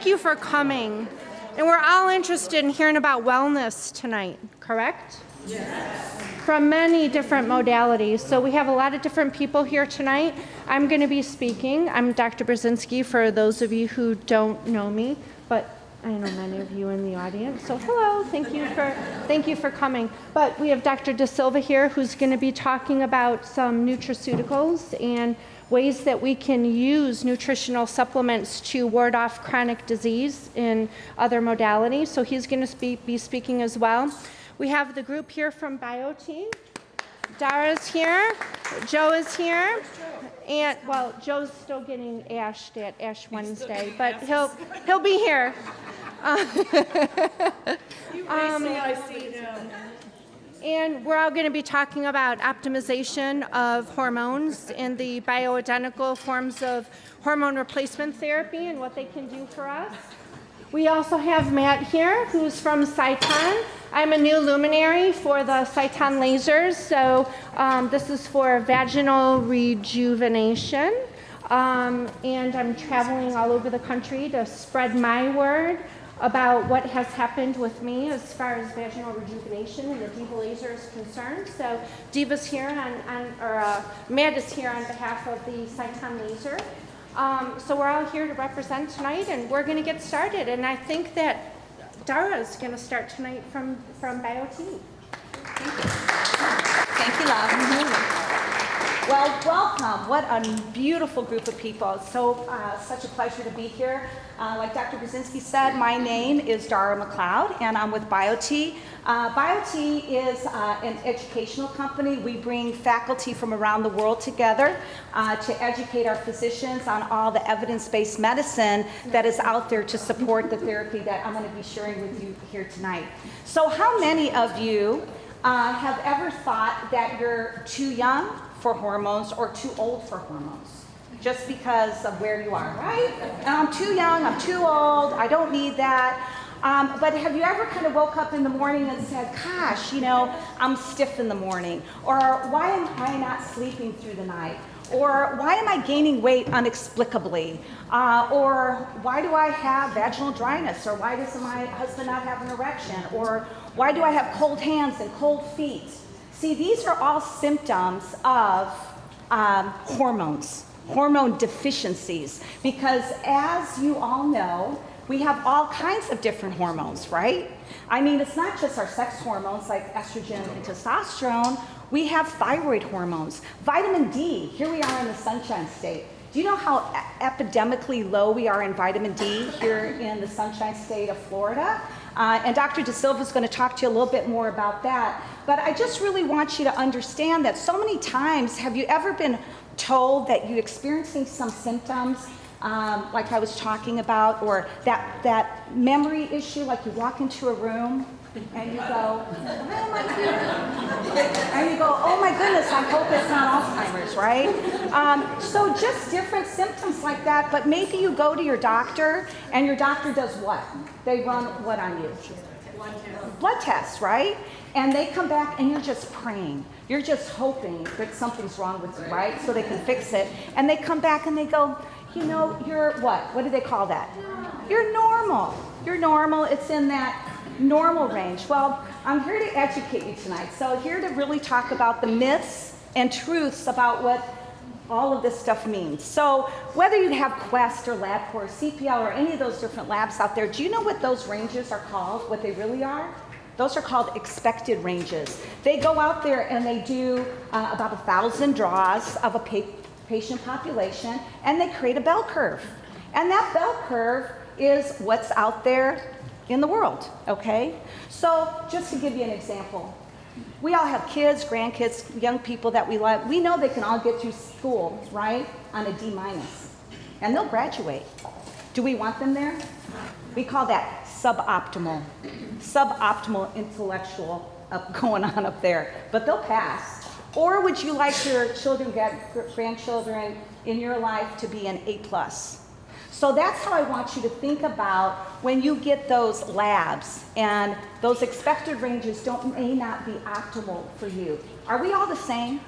thank you for coming. And we're all interested in hearing about wellness tonight, correct? Yes. From many different modalities. So we have a lot of different people here tonight. I'm going to be speaking. I'm Dr. Brzezinski, for those of you who don't know me, but I know many of you in the audience. So hello, thank you for coming. But we have Dr. De Silva here, who's going to be talking about some nutraceuticals and ways that we can use nutritional supplements to ward off chronic disease in other modalities. So he's going to be speaking as well. We have the group here from BioT. Dara's here. Joe is here. And, well, Joe's still getting ashed at Ash Wednesday, but he'll be here. I see him. And we're all going to be talking about optimization of hormones and the bioidentical forms of hormone replacement therapy and what they can do for us. We also have Matt here, who's from Cyton. I'm a new luminary for the Cyton lasers, so this is for vaginal rejuvenation. And I'm traveling all over the country to spread my word about what has happened with me as far as vaginal rejuvenation and the Diva laser is concerned. So Diva's here Matt is here on behalf of the Cyton laser. So we're all here to represent tonight, and we're going to get started. And I think that Dara is going to start tonight from BioT. Thank you. Thank you, love. Mm-hmm. Well, welcome. What a beautiful group of people. So, such a pleasure to be here. Like Dr. Brzezinski said, my name is Dara McLeod, and I'm with BioT. BioT is an educational company. We bring faculty from around the world together to educate our physicians on all the evidence-based medicine that is out there to support the therapy that I'm going to be sharing with you here tonight. So how many of you have ever thought that you're too young for hormones or too old for hormones? Just because of where you are, right? And I'm too young, I'm too old, I don't need that. But have you ever kind of woke up in the morning and said, gosh, I'm stiff in the morning? Or why am I not sleeping through the night? Or why am I gaining weight inexplicably? Or why do I have vaginal dryness? Or why does my husband not have an erection? Or why do I have cold hands and cold feet? See, these are all symptoms of hormone deficiencies, because as you all know, we have all kinds of different hormones, right? I mean, it's not just our sex hormones like estrogen and testosterone. We have thyroid hormones, vitamin D. Here we are in the Sunshine State. Do you know how epidemically low we are in vitamin D here in the Sunshine State of Florida? And Dr. De Silva is going to talk to you a little bit more about that. But I just really want you to understand that so many times, have you ever been told that you're experiencing some symptoms like I was talking about, or that memory issue, like you walk into a room and you go, why am I here? And you go, oh my goodness, I hope it's not Alzheimer's, right? So just different symptoms like that, but maybe you go to your doctor and your doctor does what? They run what on you? Blood tests, right? And they come back and you're just praying. You're just hoping that something's wrong with you, right? So they can fix it. And they come back and they go, you're what? What do they call that? You're normal. You're normal. It's in that normal range. Well, I'm here to educate you tonight. So here to really talk about the myths and truths about what all of this stuff means. So whether you have Quest or LabCorp or CPL or any of those different labs out there, do you know what those ranges are called, what they really are? Those are called expected ranges. They go out there and they do about 1,000 draws of a patient population, and they create a bell curve. And that bell curve is what's out there in the world, okay? So just to give you an example, we all have kids, grandkids, young people that we love. We know they can all get through school, right, on a D-, and they'll graduate. Do we want them there? We call that suboptimal intellectual going on up there, but they'll pass. Or would you like your children, grandchildren in your life to be an A+? So that's how I want you to think about when you get those labs and those expected ranges may not be optimal for you. Are we all the same?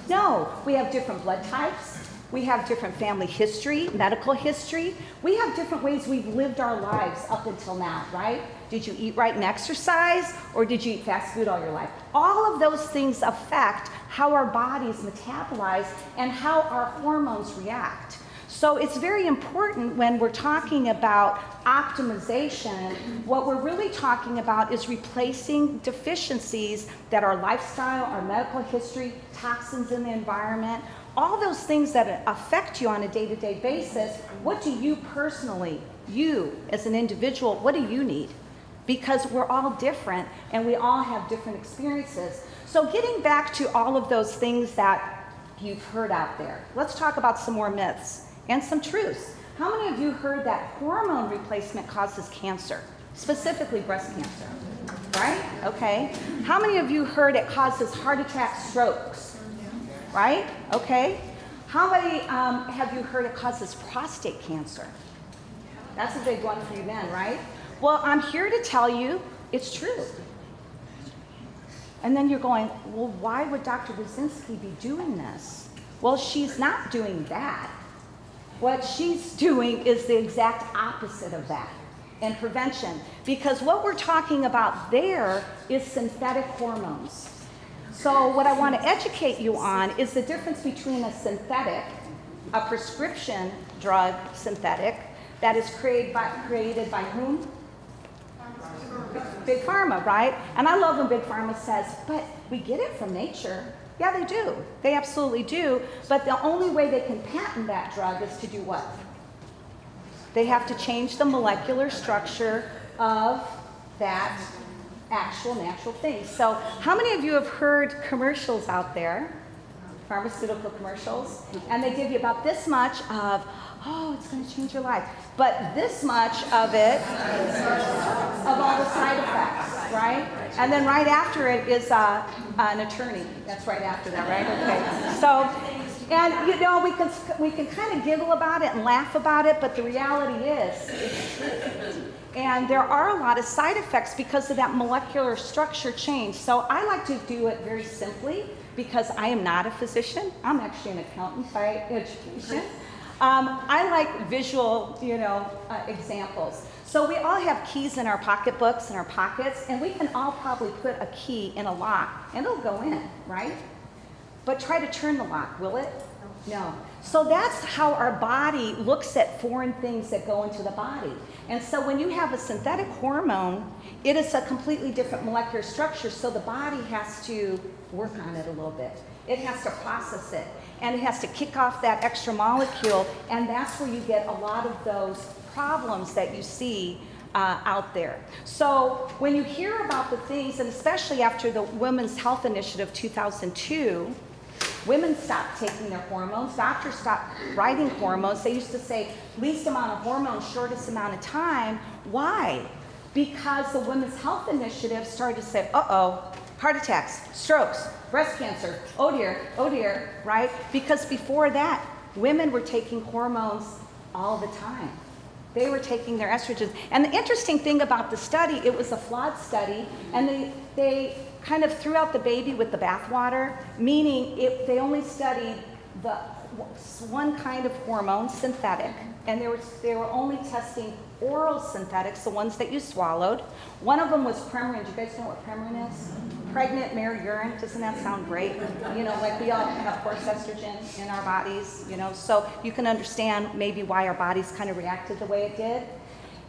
No, we have different blood types, We have different family history, medical history. We have different ways we've lived our lives up until now, right? Did you eat right and exercise, or did you eat fast food all your life? All of those things affect how our bodies metabolize and how our hormones react. So it's very important when we're talking about optimization, what we're really talking about is replacing deficiencies that our lifestyle, our medical history, toxins in the environment, all those things that affect you on a day-to-day basis. What do you personally, you as an individual, what do you need? Because we're all different and we all have different experiences. So getting back to all of those things that you've heard out there, let's talk about some more myths and some truths. How many of you heard that hormone replacement causes cancer, specifically breast cancer, right? Okay. How many of you heard it causes heart attacks, strokes, right? Okay. How many have you heard it causes prostate cancer? That's a big one for you men, right? Well, I'm here to tell you it's true. And then you're going, well, why would Dr. Brzezinski be doing this? Well, she's not doing that. What she's doing is the exact opposite of that, and prevention. Because what we're talking about there is synthetic hormones. So what I want to educate you on is the difference between a synthetic, a prescription drug synthetic, that is created by whom? Big Pharma, right? And I love when Big Pharma says, but we get it from nature. Yeah, they do. They absolutely do. But the only way they can patent that drug is to do what? They have to change the molecular structure of that actual natural thing. So how many of you have heard commercials out there, pharmaceutical commercials, and they give you about this much of, oh, it's going to change your life, but this much of it, of all the side effects, right? And then right after it is an attorney. That's right after that, right? Okay. So, and you know, we can kind of giggle about it and laugh about it, but the reality is, it's true. And there are a lot of side effects because of that molecular structure change. So I like to do it very simply because I am not a physician. I'm actually an accountant by education. I like visual, examples. So we all have keys in our pocketbooks, in our pockets, and we can all probably put a key in a lock, and it'll go in, right? But try to turn the lock, will it? No. So that's how our body looks at foreign things that go into the body. And so when you have a synthetic hormone, it is a completely different molecular structure, so the body has to work on it a little bit. It has to process it, and it has to kick off that extra molecule, and that's where you get a lot of those problems that you see out there. So when you hear about the things, and especially after the Women's Health Initiative 2002, women stopped taking their hormones, doctors stopped writing hormones. They used to say least amount of hormones, shortest amount of time. Why? Because the Women's Health Initiative started to say, uh-oh, heart attacks, strokes, breast cancer, oh dear, right? Because before that, women were taking hormones all the time. They were taking their estrogens. And the interesting thing about the study, it was a flawed study, and they kind of threw out the baby with the bathwater, meaning they only studied the one kind of hormone, synthetic, and they were only testing oral synthetics, the ones that you swallowed. One of them was Premarin. Do you guys know what Premarin is? Pregnant mare urine. Doesn't that sound great? Like we all have horse estrogen in our bodies, so you can understand maybe why our bodies kind of reacted the way it did.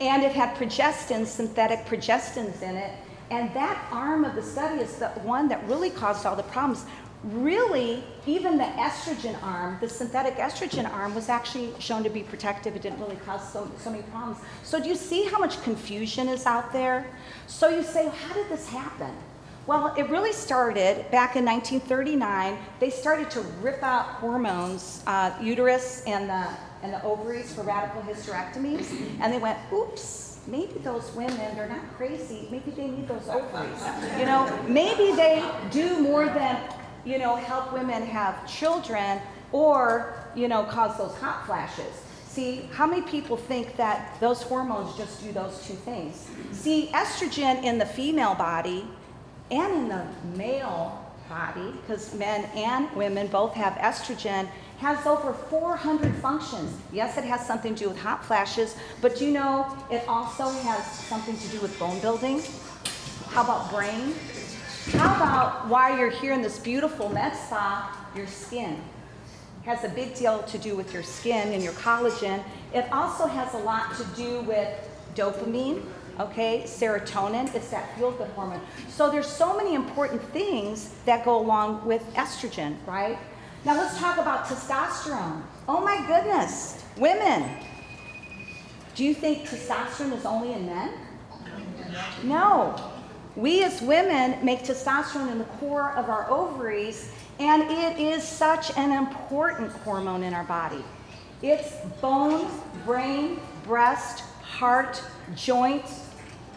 And it had progestins, synthetic progestins in it, and that arm of the study is the one that really caused all the problems. Really, even the estrogen arm, the synthetic estrogen arm, was actually shown to be protective. It didn't really cause so many problems. So do you see how much confusion is out there? So you say, how did this happen? Well, it really started back in 1939. They started to rip out hormones, uterus and the ovaries for radical hysterectomies, and they went, oops, maybe those women, they're not crazy. Maybe they need those ovaries. Maybe they do more than help women have children or, cause those hot flashes. See, how many people think that those hormones just do those two things? See, estrogen in the female body and in the male body, because men and women both have estrogen, has over 400 functions. Yes, it has something to do with hot flashes, but do you know it also has something to do with bone building? How about brain? How about while you're here in this beautiful med spa, your skin? Has a big deal to do with your skin and your collagen. It also has a lot to do with dopamine, okay, serotonin. It's that feel-good hormone. So there's so many important things that go along with estrogen, right? Now let's talk about testosterone. Oh my goodness, women. Do you think testosterone is only in men? No. We as women make testosterone in the core of our ovaries, and it is such an important hormone in our body. It's bone, brain, breast, heart, joints,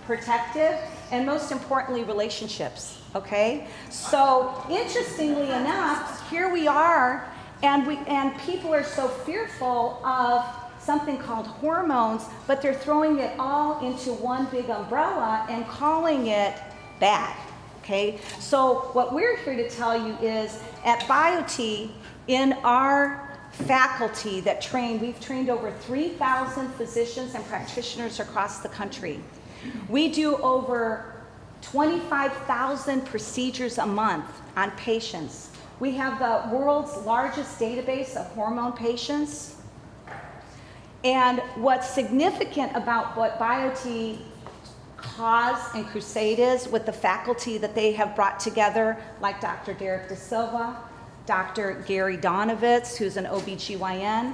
protective, and most importantly, relationships, okay? So interestingly enough, here we are, and people are so fearful of something called hormones, but they're throwing it all into one big umbrella and calling it bad, okay? So what we're here to tell you is at BioT, in our faculty that train, we've trained over 3,000 physicians and practitioners across the country. We do over 25,000 procedures a month on patients. We have the world's largest database of hormone patients. And what's significant about what BioT cause and crusade is with the faculty that they have brought together, like Dr. Derek De Silva, Dr. Gary Donovitz, who's an OBGYN,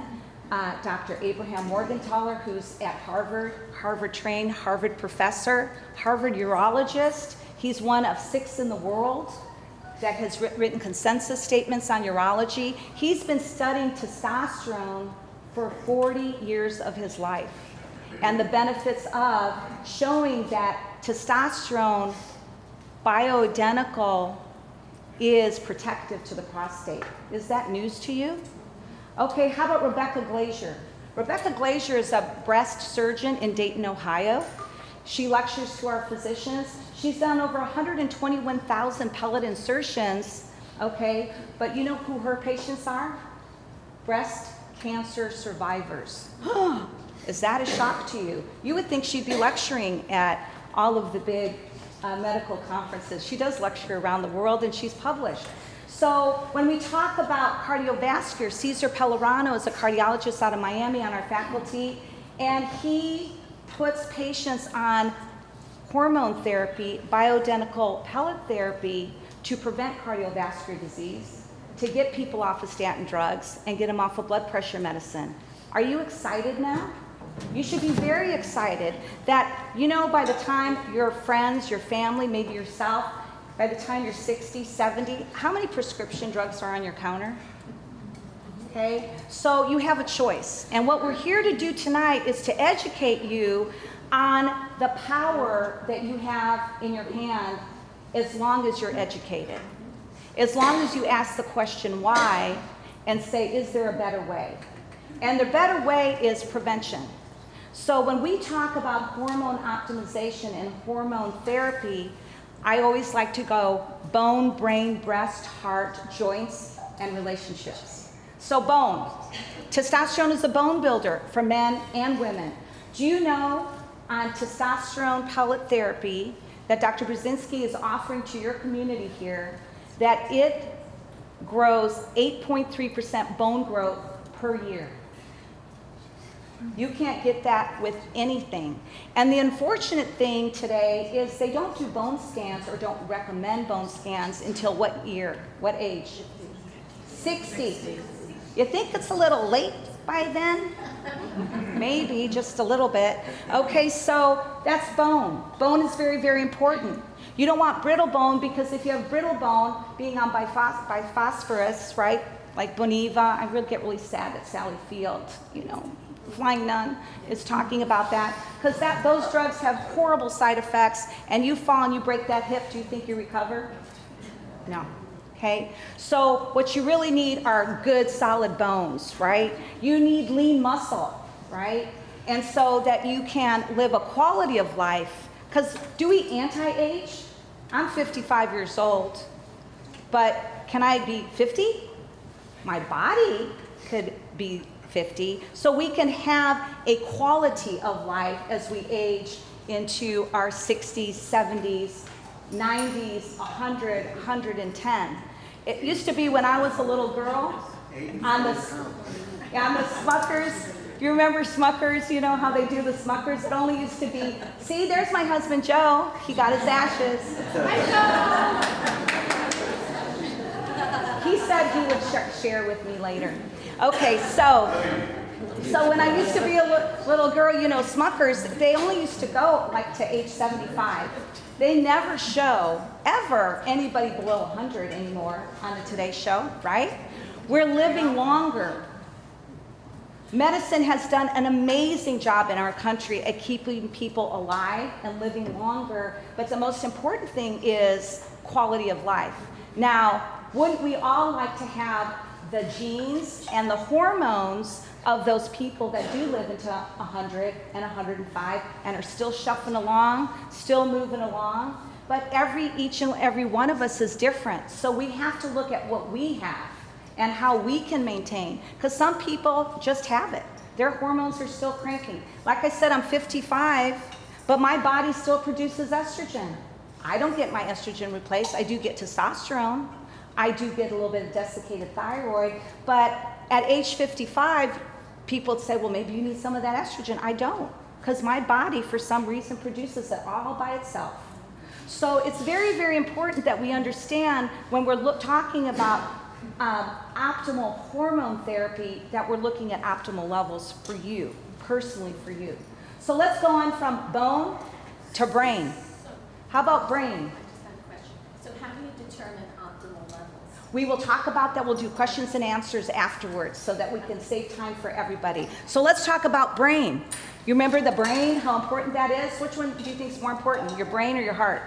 Dr. Abraham Morgenthaler, who's at Harvard, Harvard-trained, Harvard professor, Harvard urologist. He's one of 6 in the world that has written consensus statements on urology. He's been studying testosterone for 40 years of his life, and the benefits of showing that testosterone bioidentical is protective to the prostate. Is that news to you? Okay, how about Rebecca Glazier? Rebecca Glazier is a breast surgeon in Dayton, Ohio. She lectures to our physicians. She's done over 121,000 pellet insertions, okay? But you know who her patients are? Breast cancer survivors. Is that a shock to you? You would think she'd be lecturing at all of the big medical conferences. She does lecture around the world, and she's published. So when we talk about cardiovascular, Cesar Pellerano is a cardiologist out of Miami on our faculty, and he puts patients on hormone therapy, bioidentical pellet therapy, to prevent cardiovascular disease, to get people off of statin drugs, and get them off of blood pressure medicine. Are you excited now? You should be very excited that, you know, by the time your friends, your family, maybe yourself, by the time you're 60, 70, how many prescription drugs are on your counter? Okay, so you have a choice. And what we're here to do tonight is to educate you on the power that you have in your hand as long as you're educated. As long as you ask the question why and say, is there a better way? And the better way is prevention. So when we talk about hormone optimization and hormone therapy, I always like to go bone, brain, breast, heart, joints, and relationships. So bone. Testosterone is a bone builder for men and women. Do you know on testosterone pellet therapy that Dr. Brzezinski is offering to your community here that it grows 8.3% bone growth per year? You can't get that with anything. And the unfortunate thing today is they don't do bone scans or don't recommend bone scans until what year, what age? 60. You think it's a little late by then? Maybe, just a little bit. Okay, so that's bone. Bone is very, very important. You don't want brittle bone, because if you have brittle bone being on biphosphorus, right, like Boniva, I really get really sad that Sally Field, you know, Flying Nun is talking about that, because those drugs have horrible side effects, and you fall and you break that hip, do you think you recover? No. Okay? So what you really need are good solid bones, right? You need lean muscle, right? And so that you can live a quality of life, because do we anti-age? I'm 55 years old. But can I be 50? My body could be 50. So we can have a quality of life as we age into our 60s, 70s, 90s, 100, 110. It used to be when I was a little girl on the Smuckers. You remember Smuckers? You know how they do the Smuckers? It only used to be, see, there's my husband Joe. He got his ashes. Hi, Joe. He said he would share with me later. Okay, so when I used to be a little girl, you know, Smuckers, they only used to go like to age 75. They never show ever anybody below 100 anymore on the Today Show, right? We're living longer. Medicine has done an amazing job in our country at keeping people alive and living longer, but the most important thing is quality of life. Now, wouldn't we all like to have the genes and the hormones of those people that do live into 100 and 105 and are still shuffling along, still moving along? But each and every one of us is different, so we have to look at what we have and how we can maintain. Because some people just have it. Their hormones are still cranking. Like I said, I'm 55, but my body still produces estrogen. I don't get my estrogen replaced. I do get testosterone. I do get a little bit of desiccated thyroid. But at age 55, people would say, well, maybe you need some of that estrogen. I don't, because my body, for some reason, produces it all by itself. So it's very, very important that we understand when we're talking about optimal hormone therapy, that we're looking at optimal levels for you, personally for you. So let's go on from bone to brain. How about brain? I just have a question. So how do you determine optimal levels? We will talk about that. We'll do questions and answers afterwards so that we can save time for everybody. So let's talk about brain. You remember the brain, how important that is? Which one do you think is more important, your brain or your heart?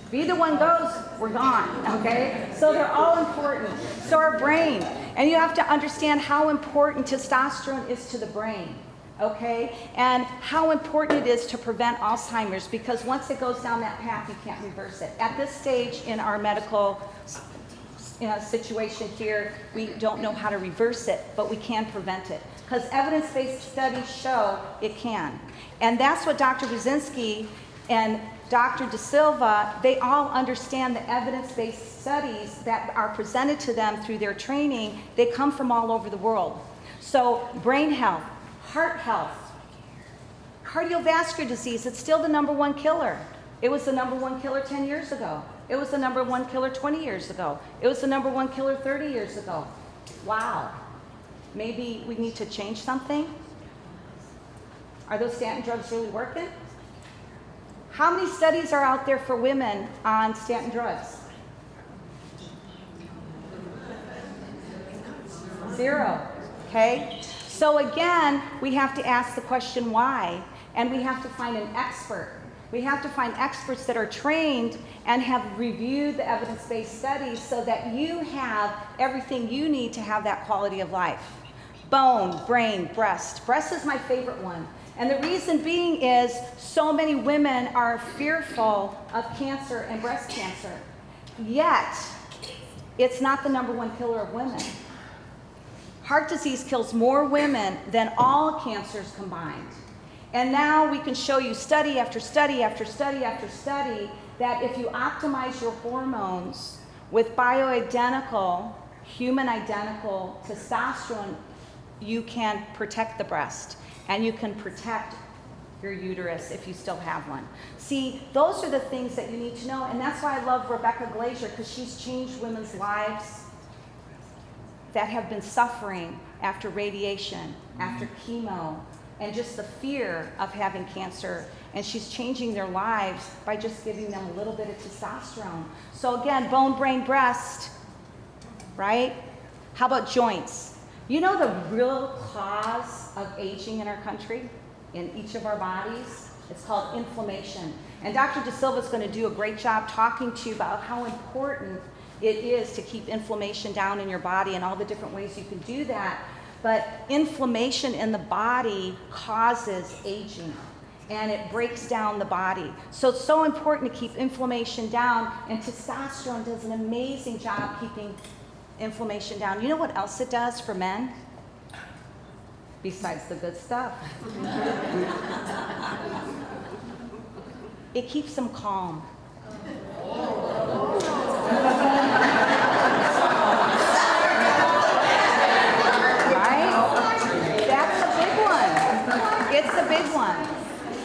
If either one goes, we're gone, okay? So they're all important. So our brain, and you have to understand how important testosterone is to the brain, okay? And how important it is to prevent Alzheimer's, because once it goes down that path, you can't reverse it. At this stage in our medical situation here, we don't know how to reverse it, but we can prevent it. Because evidence-based studies show it can. And that's what Dr. Brzezinski and Dr. De Silva, they all understand the evidence-based studies that are presented to them through their training. They come from all over the world. So brain health, heart health, cardiovascular disease, it's still the #1 killer. It was the #1 killer 10 years ago. It was the #1 killer 20 years ago. It was the #1 killer 30 years ago. Wow. Maybe we need to change something? Are those statin drugs really working? How many studies are out there for women on statin drugs? 0, okay? So again, we have to ask the question why, and we have to find an expert. We have to find experts that are trained and have reviewed the evidence-based studies so that you have everything you need to have that quality of life. Bone, brain, breast. Breast is my favorite one. And the reason being is so many women are fearful of cancer and breast cancer. Yet, it's not the #1 killer of women. Heart disease kills more women than all cancers combined. And now we can show you study after study after study after study that if you optimize your hormones with bioidentical, human identical testosterone, you can protect the breast. And you can protect your uterus if you still have one. See, those are the things that you need to know, and that's why I love Rebecca Glazer, because she's changed women's lives that have been suffering after radiation, after chemo, and just the fear of having cancer. And she's changing their lives by just giving them a little bit of testosterone. So again, bone, brain, breast, right? How about joints? You know the real cause of aging in our country, in each of our bodies? It's called inflammation. And Dr. De Silva is going to do a great job talking to you about how important it is to keep inflammation down in your body and all the different ways you can do that. But inflammation in the body causes aging. and it breaks down the body. So it's so important to keep inflammation down, and testosterone does an amazing job keeping inflammation down. You know what else it does for men? Besides the good stuff. It keeps them calm. It's a big one.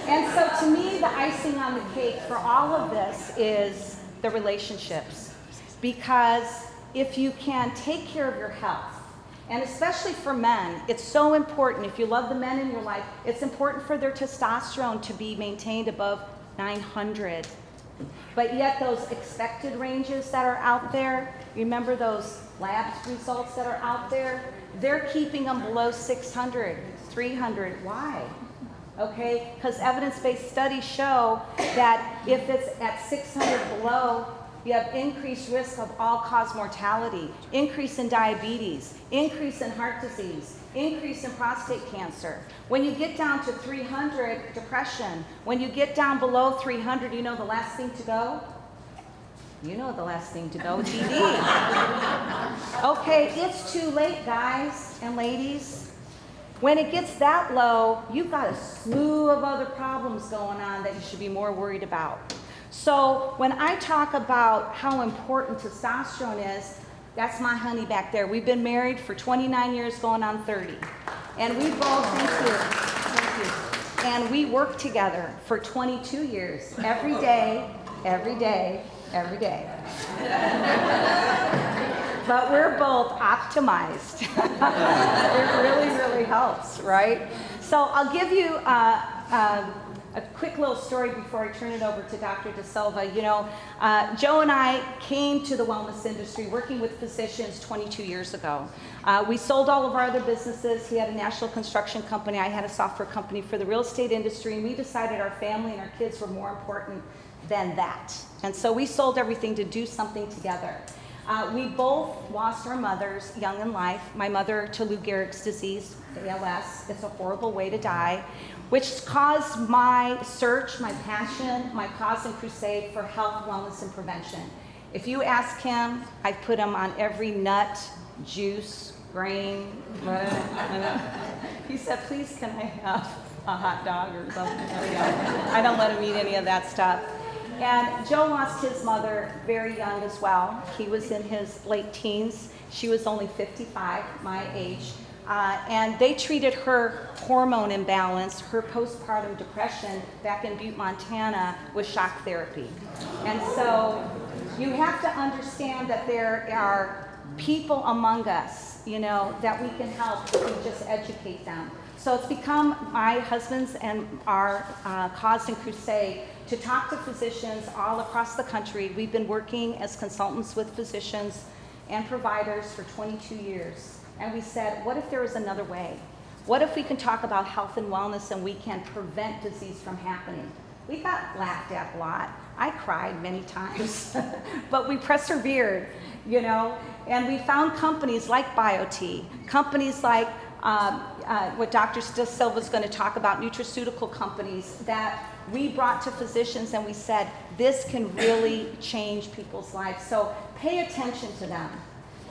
And so to me, the icing on the cake for all of this is the relationships. Because if you can take care of your health, and especially for men, it's so important. If you love the men in your life, it's important for their testosterone to be maintained above 900. But yet those expected ranges that are out there, remember those lab results that are out there? They're keeping them below 600, 300. Why? Okay, because evidence-based studies show that if it's at 600 below, you have increased risk of all-cause mortality, increase in diabetes, increase in heart disease, increase in prostate cancer. When you get down to 300, depression. When you get down below 300, you know the last thing to go? You know the last thing to go, TD. Okay, it's too late, guys and ladies. When it gets that low, you've got a slew of other problems going on that you should be more worried about. So when I talk about how important testosterone is, that's my honey back there. We've been married for 29 years, going on 30. And we both, thank you. And we work together for 22 years, every day, every day, every day. But we're both optimized. It really, really helps, right? So I'll give you a quick little story before I turn it over to Dr. De Silva. You know, Joe and I came to the wellness industry working with physicians 22 years ago. We sold all of our other businesses. He had a national construction company. I had a software company for the real estate industry, and we decided our family and our kids were more important than that. And so we sold everything to do something together. We both lost our mothers young in life. My mother to Lou Gehrig's disease, ALS. It's a horrible way to die, which caused my search, my passion, my cause and crusade for health, wellness, and prevention. If you ask him, I put him on every nut, juice, grain. He said, please, can I have a hot dog or something? I don't let him eat any of that stuff. And Joe lost his mother very young as well. He was in his late teens. She was only 55, my age. And they treated her hormone imbalance, her postpartum depression back in Butte, Montana, with shock therapy. And so you have to understand that there are people among us, you know, that we can help if we just educate them. So it's become my husband's and our cause and crusade to talk to physicians all across the country. We've been working as consultants with physicians and providers for 22 years. And we said, what if there was another way? What if we can talk about health and wellness and we can prevent disease from happening? We got laughed at a lot. I cried many times, but we persevered, you know, and we found companies like BioT, companies like what Dr. De Silva is going to talk about, nutraceutical companies that we brought to physicians and we said, this can really change people's lives. So pay attention to them.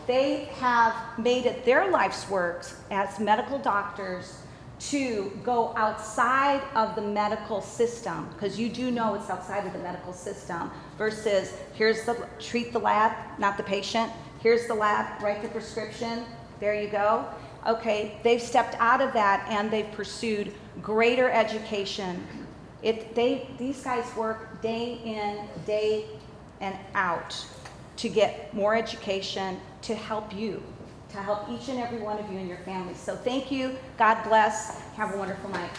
They have made it their life's work as medical doctors to go outside of the medical system, because you do know it's outside of the medical system, versus here's the, treat the lab, not the patient. Here's the lab, write the prescription, there you go. Okay, they've stepped out of that and they've pursued greater education. These guys work day in, day and out to get more education to help you, to help each and every one of you and your families. So thank you, God bless, have a wonderful night.